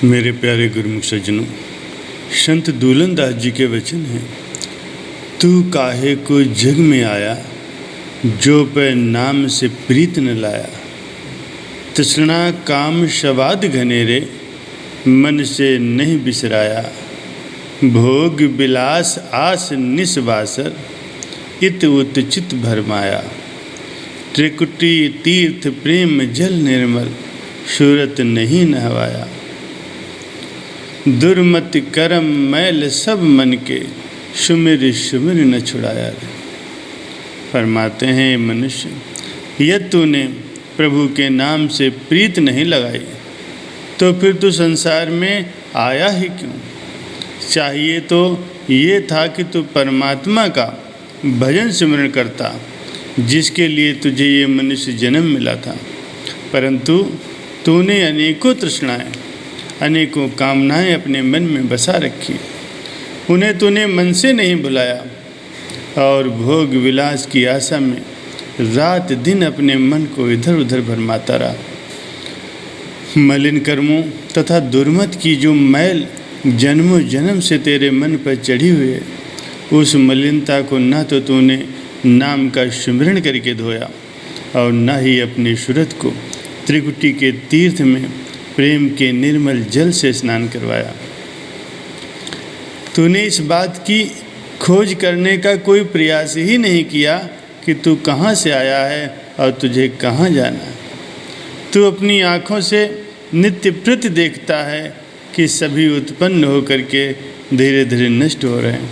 मेरे प्यारे गुरुमुख सज्जनों, संत दूलन दास जी के वचन हैं। तू काहे को जग में आया, जो पे नाम से प्रीत न लाया। तृष्णा काम शवाद घनेरे, मन से नहीं बिसराया। भोग विलास आस निस्वासर, इत उत चित भरमाया। त्रिकुटी तीर्थ प्रेम जल निर्मल, सूरत नहीं नहवाया। दुर्मत करम मैल सब मन के, सुमिर सुमिर न छुड़ाया। फरमाते हैं मनुष्य, यदि तूने प्रभु के नाम से प्रीत नहीं लगाई तो फिर तू संसार में आया ही क्यों। चाहिए तो ये था कि तू परमात्मा का भजन सिमरण करता, जिसके लिए तुझे ये मनुष्य जन्म मिला था। परंतु तूने अनेकों तृष्णाएं, अनेकों कामनाएं अपने मन में बसा रखी। उन्हें तूने मन से नहीं भुलाया और भोग विलास की आशा में रात दिन अपने मन को इधर उधर भरमाता रहा। मलिन कर्मों तथा दुर्मत की जो मैल जन्मों जन्म से तेरे मन पर चढ़ी हुई है, उस मलिनता को न तो तूने नाम का स्मरण करके धोया और न ही अपनी सूरत को त्रिकुटी के तीर्थ में प्रेम के निर्मल जल से स्नान करवाया। तूने इस बात की खोज करने का कोई प्रयास ही नहीं किया कि तू कहाँ से आया है और तुझे कहाँ जाना है। तू अपनी आँखों से नित्य प्रति देखता है कि सभी उत्पन्न होकर के धीरे धीरे नष्ट हो रहे हैं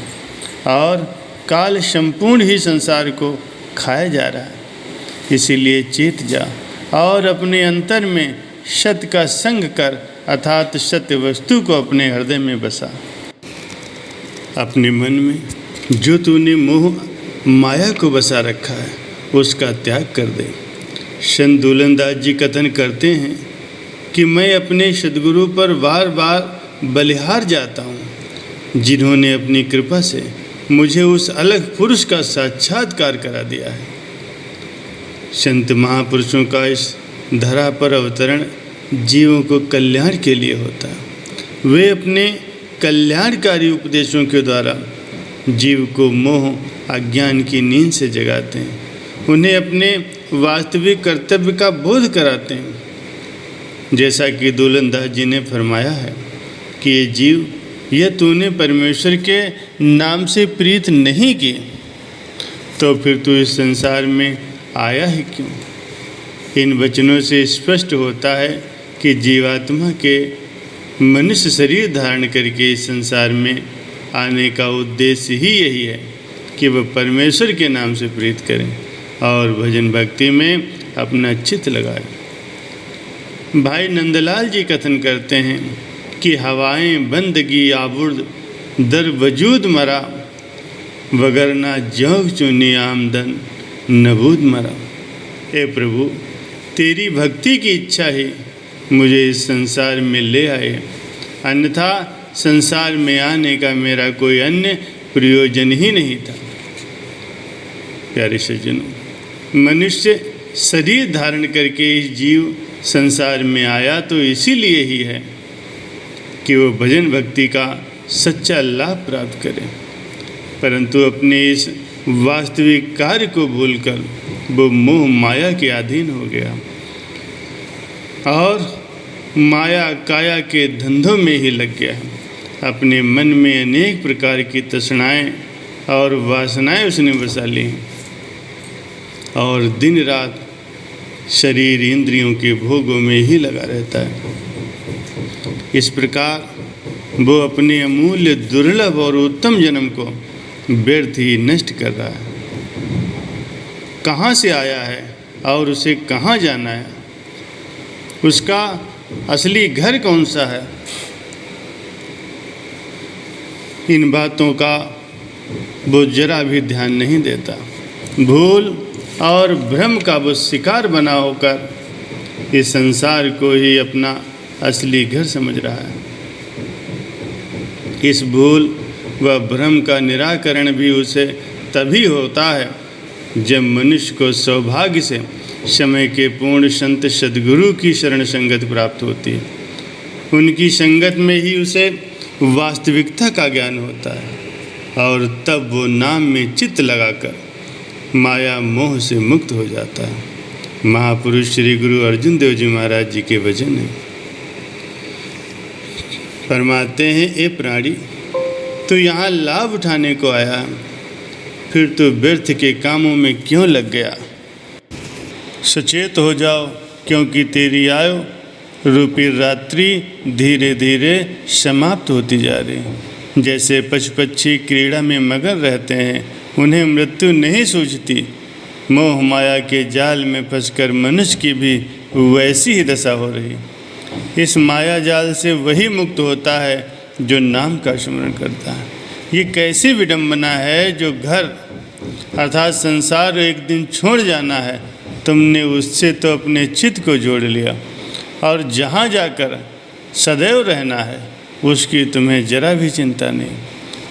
और काल संपूर्ण ही संसार को खाया जा रहा है। इसीलिए चेत जा और अपने अंतर में सत्य का संग कर, अर्थात सत्य वस्तु को अपने हृदय में बसा। अपने मन में जो तूने मोह माया को बसा रखा है, उसका त्याग कर दे। संत दूलन दास जी कथन करते हैं कि मैं अपने सद्गुरु पर बार बार बलिहार जाता हूँ, जिन्होंने अपनी कृपा से मुझे उस अलग पुरुष का साक्षात्कार करा दिया है। संत महापुरुषों का इस धरा पर अवतरण जीवों को कल्याण के लिए होता है। वे अपने कल्याणकारी उपदेशों के द्वारा जीव को मोह अज्ञान की नींद से जगाते हैं, उन्हें अपने वास्तविक कर्तव्य का बोध कराते हैं। जैसा कि दूलन दास जी ने फरमाया है कि ये जीव, यह तूने परमेश्वर के नाम से प्रीत नहीं की तो फिर तू इस संसार में आया ही क्यों। इन वचनों से स्पष्ट होता है कि जीवात्मा के मनुष्य शरीर धारण करके इस संसार में आने का उद्देश्य ही यही है कि वह परमेश्वर के नाम से प्रीत करें और भजन भक्ति में अपना चित्त लगाए। भाई नंदलाल जी कथन करते हैं कि हवाएं बंदगी आबुर्द दर वजूद मरा, वगरना जोग चुनी आमदन नबूद मरा। ए प्रभु, तेरी भक्ति की इच्छा ही मुझे इस संसार में ले आए, अन्यथा संसार में आने का मेरा कोई अन्य प्रयोजन ही नहीं था। प्यारे सज्जनों, मनुष्य शरीर धारण करके इस जीव संसार में आया तो इसीलिए ही है कि वो भजन भक्ति का सच्चा लाभ प्राप्त करे। परंतु अपने इस वास्तविक कार्य को भूलकर वो मोह माया के अधीन हो गया और माया काया के धंधों में ही लग गया। अपने मन में अनेक प्रकार की तृष्णाएं और वासनाएं उसने बसा ली और दिन रात शरीर इंद्रियों के भोगों में ही लगा रहता है। इस प्रकार वो अपने अमूल्य दुर्लभ और उत्तम जन्म को व्यर्थ ही नष्ट कर रहा है। कहाँ से आया है और उसे कहाँ जाना है, उसका असली घर कौन सा है, इन बातों का वो जरा भी ध्यान नहीं देता। भूल और भ्रम का वो शिकार बना होकर इस संसार को ही अपना असली घर समझ रहा है। इस भूल व भ्रम का निराकरण भी उसे तभी होता है जब मनुष्य को सौभाग्य से समय के पूर्ण संत सद्गुरु की शरण संगत प्राप्त होती है। उनकी संगत में ही उसे वास्तविकता का ज्ञान होता है और तब वो नाम में चित्त लगाकर माया मोह से मुक्त हो जाता है। महापुरुष श्री गुरु अर्जुन देव जी महाराज जी के वचन हैं। फरमाते हैं, ए प्राणी, तू यहाँ लाभ उठाने को आया, फिर तू व्यर्थ के कामों में क्यों लग गया? सचेत हो जाओ, क्योंकि तेरी आयु रूपी रात्रि धीरे धीरे समाप्त होती जा रही। जैसे पशु पक्षी क्रीड़ा में मगन रहते हैं, उन्हें मृत्यु नहीं सूझती, मोह माया के जाल में फंसकर मनुष्य की भी वैसी ही दशा हो रही। इस माया जाल से वही मुक्त होता है जो नाम का स्मरण करता है। ये कैसी विडंबना है जो घर अर्थात संसार एक दिन छोड़ जाना है, तुमने उससे तो अपने चित्त को जोड़ लिया और जहाँ जाकर सदैव रहना है उसकी तुम्हें जरा भी चिंता नहीं।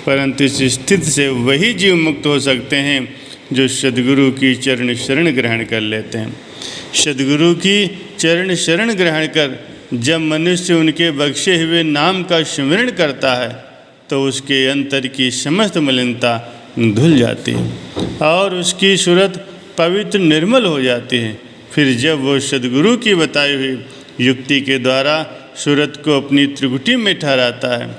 परंतु इस स्थिति से वही जीव मुक्त हो सकते हैं जो सद्गुरु की चरण शरण ग्रहण कर लेते हैं। सद्गुरु की चरण शरण ग्रहण कर जब मनुष्य उनके बख्शे हुए नाम का स्मरण करता है तो उसके अंतर की समस्त मलिनता धुल जाती है और उसकी सूरत पवित्र निर्मल हो जाती है। फिर जब वो सद्गुरु की बताई हुई युक्ति के द्वारा सूरत को अपनी त्रिकुटी में ठहराता है,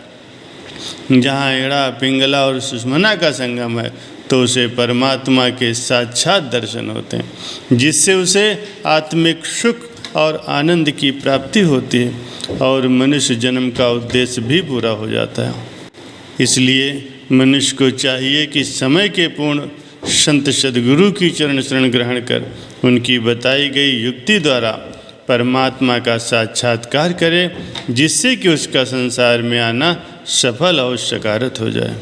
जहाँ एड़ा पिंगला और सुषमना का संगम है, तो उसे परमात्मा के साक्षात दर्शन होते हैं, जिससे उसे आत्मिक सुख और आनंद की प्राप्ति होती है और मनुष्य जन्म का उद्देश्य भी पूरा हो जाता है। इसलिए मनुष्य को चाहिए कि समय के पूर्ण संत सद्गुरु की चरण शरण ग्रहण कर उनकी बताई गई युक्ति द्वारा परमात्मा का साक्षात्कार करे, जिससे कि उसका संसार में आना सफल और सकारत हो जाए।